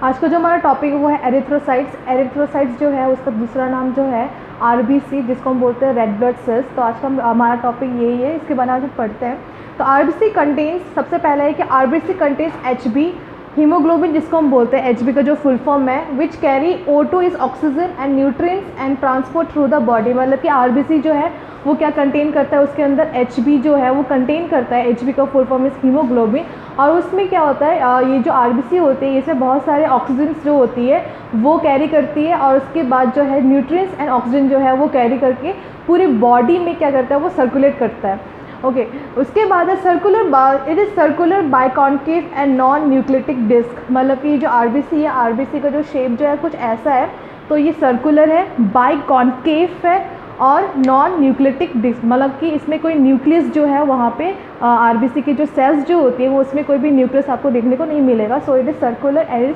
आज का जो हमारा टॉपिक है वो है एरिथ्रोसाइट्स। एरिथ्रोसाइट्स जो है उसका दूसरा नाम जो है आरबीसी, जिसको हम बोलते हैं रेड ब्लड सेल्स। तो आज का हमारा टॉपिक यही है, इसके बारे में पढ़ते हैं। तो आरबीसी कंटेन्स, सबसे पहला है कि आरबीसी कंटेन्स एचबी, हीमोग्लोबिन जिसको हम बोलते हैं एचबी का जो फुल फॉर्म है, which carry O2 is oxygen and nutrients and transport through the body. मतलब कि आरबीसी जो है वो क्या कंटेन करता है, उसके अंदर एचबी जो है वो कंटेन करता है। एचबी का फुल फॉर्म इज हीमोग्लोबिन। और उसमें क्या होता है, ये जो आरबीसी होती है इसमें बहुत सारे ऑक्सीजन जो होती है वो कैरी करती है, और उसके बाद जो है न्यूट्रिएंट्स एंड ऑक्सीजन जो है वो कैरी करके पूरी बॉडी में क्या करता है, वो सर्कुलेट करता है। ओके उसके बाद है circular, it is circular biconcave and non nucleated disc. मतलब कि जो आरबीसी है, आरबीसी का जो शेप जो है कुछ ऐसा है। तो ये सर्कुलर है, बाइकॉन्केव है और नॉन न्यूक्लियोटिक डिस्क। मतलब कि इसमें कोई न्यूक्लियस जो है वहाँ पे आरबीसी की जो सेल्स जो होती है वो उसमें कोई भी न्यूक्लियस आपको देखने को नहीं मिलेगा। So it is circular and is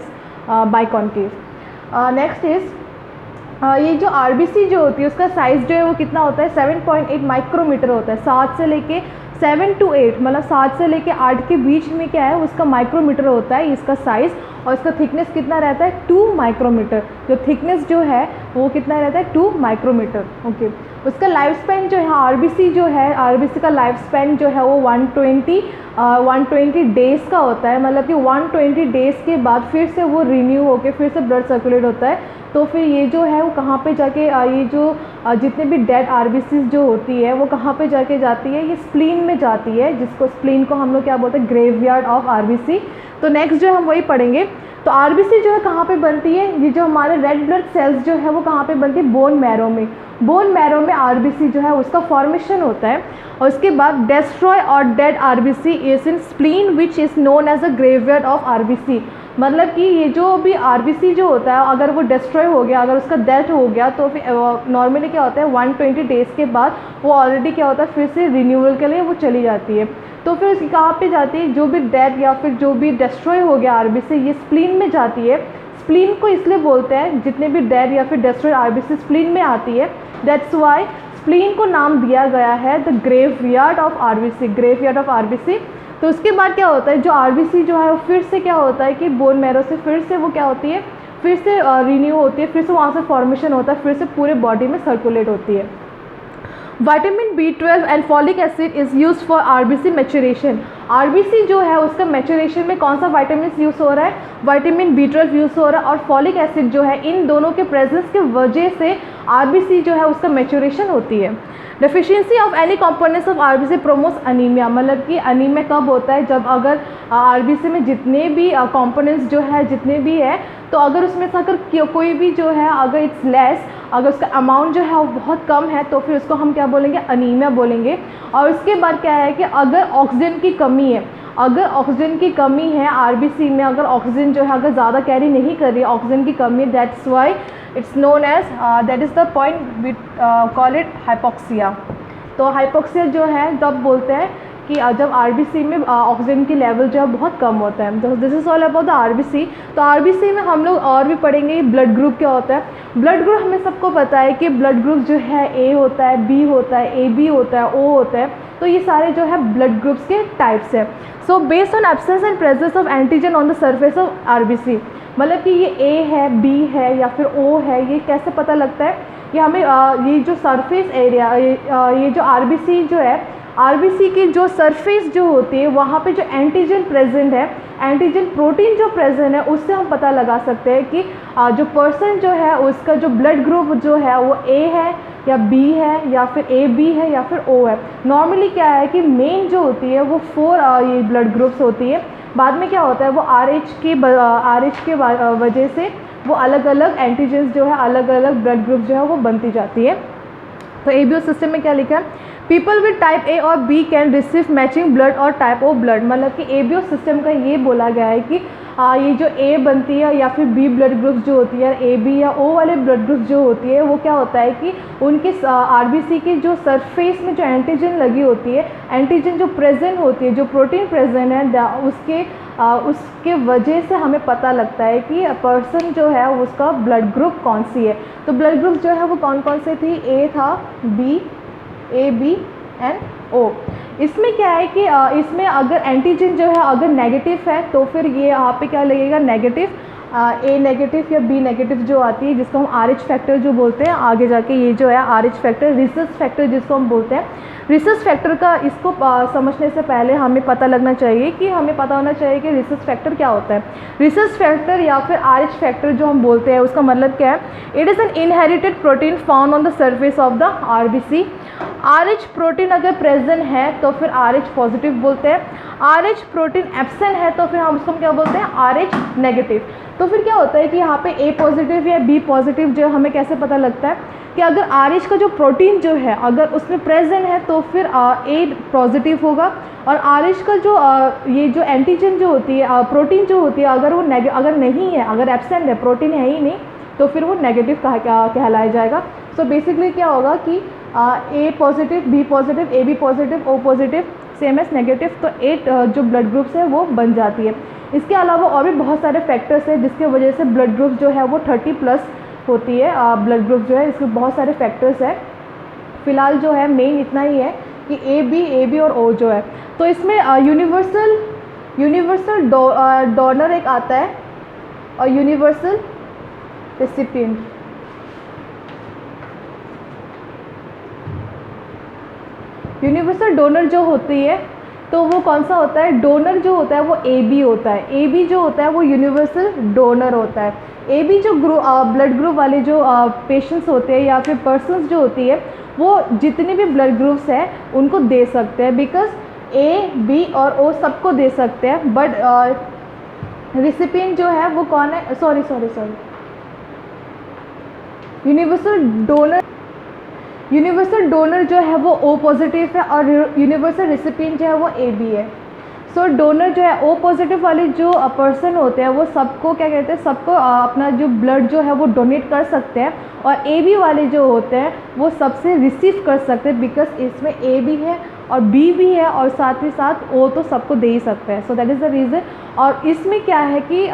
biconcave. Next is ये जो आरबीसी जो होती है उसका साइज़ जो है वो कितना होता है, 7.8 माइक्रोमीटर होता है। 7 से लेके 7 to 8, मतलब 7 से लेके 8 के बीच में क्या है उसका माइक्रोमीटर होता है इसका साइज़। और इसका थिकनेस कितना रहता है, 2 माइक्रोमीटर। जो थिकनेस जो है वो कितना रहता है, 2 माइक्रोमीटर। ओके उसका लाइफ स्पैन जो है, आरबीसी जो है, आरबीसी का लाइफ स्पैन जो है वो 120 डेज़ का होता है। मतलब कि 120 डेज़ के बाद फिर से वो रिन्यू होकर फिर से ब्लड सर्कुलेट होता है। तो फिर ये जो है वो कहाँ पे जाके ये जो जितने भी डेड आरबीसीज जो होती है वो कहाँ पे जाके जाती है, ये स्प्लीन में जाती है, जिसको स्प्लीन को हम लोग क्या बोलते हैं, ग्रेवयार्ड ऑफ आरबीसी। तो नेक्स्ट जो हम वही पढ़ेंगे। तो आरबीसी जो है कहाँ पे बनती है, ये जो हमारे रेड ब्लड सेल्स जो है वो कहाँ पे बनती है, बोन मैरो में। बोन मैरो में आरबीसी जो है उसका फॉर्मेशन होता है। और उसके बाद डेस्ट्रॉय और dead RBC is in spleen which is known as a graveyard of RBC. मतलब कि ये जो भी आरबीसी जो होता है अगर वो डिस्ट्रॉय हो गया, अगर उसका डेथ हो गया, तो फिर नॉर्मली क्या होता है 120 डेज़ के बाद वो ऑलरेडी क्या होता है फिर से रिन्यूअल के लिए वो चली जाती है। तो फिर उसकी कहाँ पे जाती है, जो भी डेथ या फिर जो भी डिस्ट्रॉय हो गया आरबीसी ये स्प्लीन में जाती है। स्प्लीन को इसलिए बोलते हैं, जितने भी डेथ या फिर डिस्ट्रॉय आरबीसी स्प्लीन में आती है, दैट्स वाई स्प्लीन को नाम दिया गया है the graveyard of RBC, graveyard of RBC. तो उसके बाद क्या होता है, जो आरबीसी जो है वो फिर से क्या होता है कि बोन मैरो से फिर से वो क्या होती है, फिर से रिन्यू होती है, फिर से वहाँ से फॉर्मेशन होता है, फिर से पूरे बॉडी में सर्कुलेट होती है। Vitamin B12 and folic acid is use for RBC maturation. RBC जो है उसका मैच्योरेशन में कौन सा विटामिन यूज़ हो रहा है, विटामिन B12 यूज़ हो रहा है और फॉलिक एसिड जो है, इन दोनों के प्रेजेंस के वजह से आरबीसी जो है उसका मैच्योरेशन होती है। Deficiency of any components of RBC promotes anaemia. मतलब कि अनीमिया कब होता है, जब अगर आरबीसी में जितने भी कंपोनेंट्स जो है जितने भी है, तो अगर उसमें से अगर कोई भी जो है अगर इट्स लेस, अगर उसका अमाउंट जो है वो बहुत कम है, तो फिर उसको हम क्या बोलेंगे, अनीमिया बोलेंगे। और उसके बाद क्या है कि अगर ऑक्सीजन की कमी है, अगर ऑक्सीजन की कमी है आरबीसी में, अगर ऑक्सीजन जो है अगर ज़्यादा कैरी नहीं कर रही है, ऑक्सीजन की कमी, that's why it's known as that is the point we call it hypoxia. तो हाइपोक्सिया जो है तब बोलते हैं कि जब आरबीसी में ऑक्सीजन की लेवल जो है बहुत कम होता है। तो this is all about the RBC. तो आरबीसी में हम लोग और भी पढ़ेंगे ब्लड ग्रुप क्या होता है। ब्लड ग्रुप हमें सबको पता है कि ब्लड ग्रुप जो है ए होता है, बी होता है, AB होता है, O होता है। तो ये सारे जो है ब्लड ग्रुप्स के टाइप्स है। So based on absence and presence of antigen on the surface of RBC, मतलब कि ये A है, B है या फिर O है, ये कैसे पता लगता है, ये हमें ये जो सरफेस एरिया, ये जो आरबीसी जो है, आरबीसी की जो सरफेस जो होती है वहाँ पे जो एंटीजन प्रेजेंट है, एंटीजन प्रोटीन जो प्रेजेंट है, उससे हम पता लगा सकते हैं कि जो पर्सन जो है उसका जो ब्लड ग्रुप जो है वो A है या B है या फिर AB है या फिर O है। नॉर्मली क्या है कि मेन जो होती है वो 4 ये ब्लड ग्रुप्स होती है। बाद में क्या होता है वो RH के वजह से वो अलग अलग एंटीजन्स जो है, अलग अलग ब्लड ग्रुप जो है वो बनती जाती है। तो ABO सिस्टम में क्या लिखा है, पीपल विद टाइप A और B can receive matching blood और टाइप O ब्लड। मतलब कि ABO सिस्टम का ये बोला गया है कि ये जो A बनती है या फिर B ब्लड ग्रुप जो होती है, AB या O वाले ब्लड ग्रुप जो होती है, वो क्या होता है कि उनके आरबीसी के जो सरफेस में जो एंटीजन लगी होती है, एंटीजन जो प्रेजेंट होती है, जो प्रोटीन प्रेजेंट है, उसके वजह से हमें पता लगता है कि पर्सन जो है उसका ब्लड ग्रुप कौन सी है। तो ब्लड ग्रुप जो है वो कौन कौन से थी, A था, B, AB एंड O। इसमें क्या है कि इसमें अगर एंटीजन जो है अगर नेगेटिव है तो फिर ये यहाँ पे क्या लगेगा, नेगेटिव। ए नेगेटिव या बी नेगेटिव जो आती है, जिसको हम RH फैक्टर जो बोलते हैं आगे जाके, ये जो है RH फैक्टर, रिसस फैक्टर जिसको हम बोलते हैं। रिसस फैक्टर का इसको समझने से पहले हमें पता लगना चाहिए कि हमें पता होना चाहिए कि रिसस फैक्टर क्या होता है। रिसस फैक्टर या फिर RH फैक्टर जो हम बोलते हैं उसका मतलब क्या है? It is an inherited protein found on the surface of the RBC। RH protein अगर प्रेजेंट है तो फिर RH पॉजिटिव बोलते हैं, RH प्रोटीन एब्सेंट है तो फिर हम उसको क्या बोलते हैं? RH negative. तो फिर क्या होता है कि यहाँ पे A पॉजिटिव या B पॉजिटिव जो हमें कैसे पता लगता है कि अगर RH का जो प्रोटीन जो है अगर उसमें प्रेजेंट है तो फिर A पॉजिटिव होगा, और RH का जो ये जो एंटीजन जो होती है प्रोटीन जो होती है अगर वो अगर नहीं है, अगर एब्सेंट है, प्रोटीन है ही नहीं, तो फिर वो नेगेटिव कहलाया जाएगा। सो बेसिकली क्या होगा कि A positive, B positive, AB positive, O positive, same S negative, तो 8 जो ब्लड ग्रुप्स है वो बन जाती है। इसके अलावा और भी बहुत सारे फैक्टर्स हैं जिसके वजह से ब्लड ग्रुप जो है वो 30+ होती है। ब्लड ग्रुप जो है इसमें बहुत सारे फैक्टर्स हैं, फ़िलहाल जो है मेन इतना ही है कि ए बी और O जो है। तो इसमें यूनिवर्सल डोनर एक आता है और यूनिवर्सल रेसिपिएंट। यूनिवर्सल डोनर जो होती है तो वो कौन सा होता है? डोनर जो होता है वो AB होता है। AB जो होता है वो यूनिवर्सल डोनर होता है। AB जो ब्लड ग्रुप वाले जो पेशेंट्स होते हैं या फिर पर्सन्स जो होती है वो जितने भी ब्लड ग्रुप्स हैं उनको दे सकते हैं, बिकॉज A, B और O सबको दे सकते हैं, बट रिसिपिएंट जो है वो कौन है? सॉरी यूनिवर्सल डोनर जो है वो O पॉजिटिव है और यूनिवर्सल रेसिपिएंट जो है वो AB है। सो डोनर जो है O पॉजिटिव वाले जो पर्सन होते हैं वो सबको क्या कहते हैं? सबको अपना जो ब्लड जो है वो डोनेट कर सकते हैं, और AB वाले जो होते हैं वो सबसे रिसीव कर सकते हैं, बिकॉज इसमें A भी है और B भी है और साथ ही साथ O तो सबको दे ही सकते हैं। So that is the reason. और इसमें क्या है कि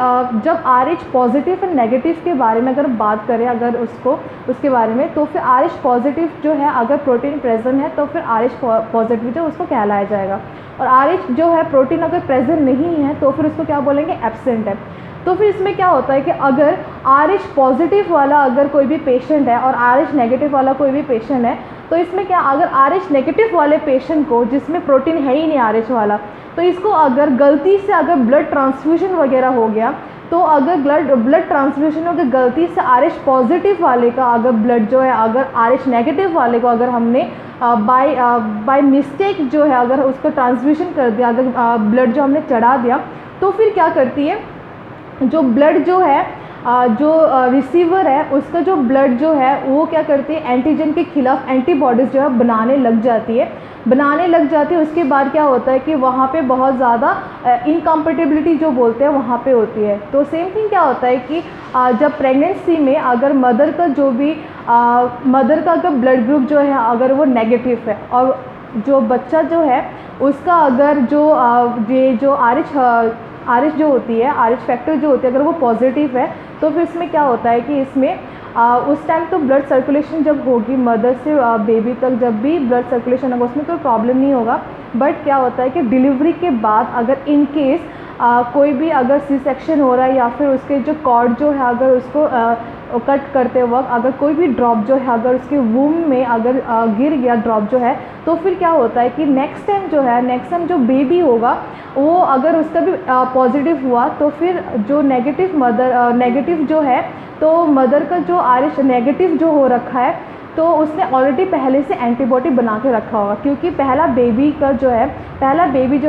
जब RH पॉजिटिव और नेगेटिव के बारे में अगर बात करें अगर उसके बारे में, तो फिर RH पॉजिटिव जो है अगर प्रोटीन प्रेजेंट है तो फिर RH पॉजिटिव जो उसको कहलाया जाएगा, और RH जो है प्रोटीन अगर प्रेजेंट नहीं है तो फिर उसको क्या बोलेंगे? एब्सेंट है। तो फिर इसमें क्या होता है कि अगर RH पॉजिटिव वाला अगर कोई भी पेशेंट है और RH नेगेटिव वाला कोई भी पेशेंट है, तो इसमें क्या, अगर RH नेगेटिव वाले पेशेंट को जिसमें प्रोटीन है ही नहीं RH वाला, तो इसको अगर गलती से अगर ब्लड ट्रांसफ्यूजन वगैरह हो गया, तो अगर ब्लड ट्रांसफ्यूजन अगर गलती से RH पॉजिटिव वाले का अगर ब्लड जो है अगर RH नेगेटिव वाले को अगर हमने बाय मिस्टेक जो है अगर उसको ट्रांसफ्यूजन कर दिया, अगर ब्लड जो हमने चढ़ा दिया, तो फिर क्या करती है जो ब्लड जो है जो रिसीवर है उसका जो ब्लड जो है वो क्या करती है? एंटीजन के खिलाफ एंटीबॉडीज़ जो है बनाने लग जाती है। उसके बाद क्या होता है कि वहाँ पे बहुत ज़्यादा इनकम्पेटिबिलिटी जो बोलते हैं वहाँ पे होती है। तो सेम थिंग क्या होता है कि जब प्रेगनेंसी में अगर मदर का अगर ब्लड ग्रुप जो है अगर वो नेगेटिव है और जो बच्चा जो है उसका अगर ये जो RH जो होती है, RH फैक्टर जो होती है अगर वो पॉजिटिव है, तो फिर इसमें क्या होता है कि इसमें उस टाइम तो ब्लड सर्कुलेशन जब होगी मदर से बेबी तक, जब भी ब्लड सर्कुलेशन होगा उसमें कोई प्रॉब्लम नहीं होगा। बट क्या होता है कि डिलीवरी के बाद अगर इन केस कोई भी अगर सी सेक्शन हो रहा है या फिर उसके जो कॉर्ड जो है अगर उसको कट करते वक्त अगर कोई भी ड्रॉप जो है अगर उसके वूम में अगर गिर गया ड्रॉप जो है, तो फिर क्या होता है कि नेक्स्ट टाइम जो बेबी होगा वो अगर उसका भी पॉजिटिव हुआ, तो फिर जो नेगेटिव जो है, तो मदर का जो RH नेगेटिव जो हो रखा है तो उसने ऑलरेडी पहले से एंटीबॉडी बना के रखा होगा, क्योंकि पहला बेबी जो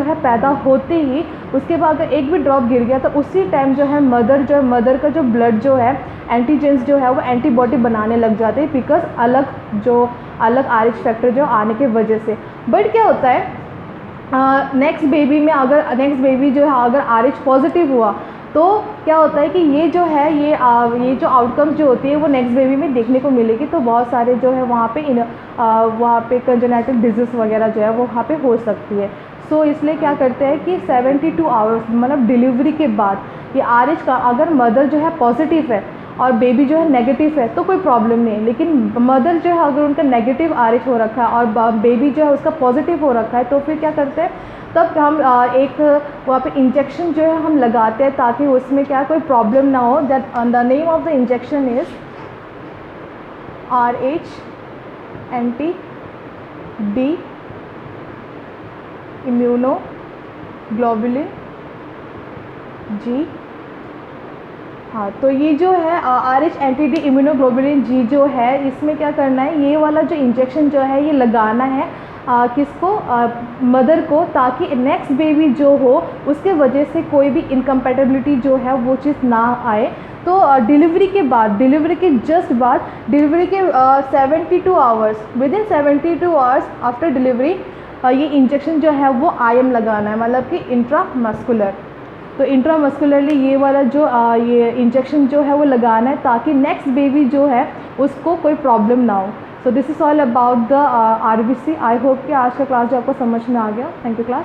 है पैदा होते ही उसके बाद अगर एक भी ड्रॉप गिर गया तो उसी टाइम जो है मदर का जो ब्लड जो है एंटीजेंस जो है वो एंटीबॉडी बनाने लग जाते हैं, बिकॉज अलग RH फैक्टर जो आने के वजह से। बट क्या होता है नेक्स्ट बेबी जो है अगर RH पॉजिटिव हुआ तो क्या होता है कि ये जो आउटकम जो होती है वो नेक्स्ट बेबी में देखने को मिलेगी। तो बहुत सारे जो है वहाँ पे कंजेनिटल डिजीज़ वगैरह जो है वो वहाँ पे हो सकती है। सो इसलिए क्या करते हैं कि 72 आवर्स मतलब डिलीवरी के बाद ये RH का अगर मदर जो है पॉजिटिव है और बेबी जो है नेगेटिव है तो कोई प्रॉब्लम नहीं है, लेकिन मदर जो है अगर उनका नेगेटिव RH हो रखा है और बेबी जो है उसका पॉजिटिव हो रखा है, तो फिर क्या करते हैं तब हम एक वहाँ पे इंजेक्शन जो है हम लगाते हैं ताकि उसमें क्या कोई प्रॉब्लम ना हो। That the name of the injection is RH anti D immunoglobulin G. हाँ, तो ये जो है RH anti D immunoglobulin G जो है, इसमें क्या करना है, ये वाला जो इंजेक्शन जो है ये लगाना है किसको, मदर को, ताकि नेक्स्ट बेबी जो हो उसके वजह से कोई भी इनकम्पैटिबिलिटी जो है वो चीज़ ना आए। तो डिलीवरी के बाद, डिलीवरी के जस्ट बाद, डिलीवरी के 72 hours, with in 72 hours after delivery ये इंजेक्शन जो है वो IM लगाना है, मतलब कि इंट्रामस्कुलर। तो इंट्रामस्कुलरली ये वाला जो ये इंजेक्शन जो है वो लगाना है ताकि नेक्स्ट बेबी जो है उसको कोई प्रॉब्लम ना हो। So this is all about the RBC। I hope कि आज का क्लास जो आपको समझ में आ गया। Thank you class.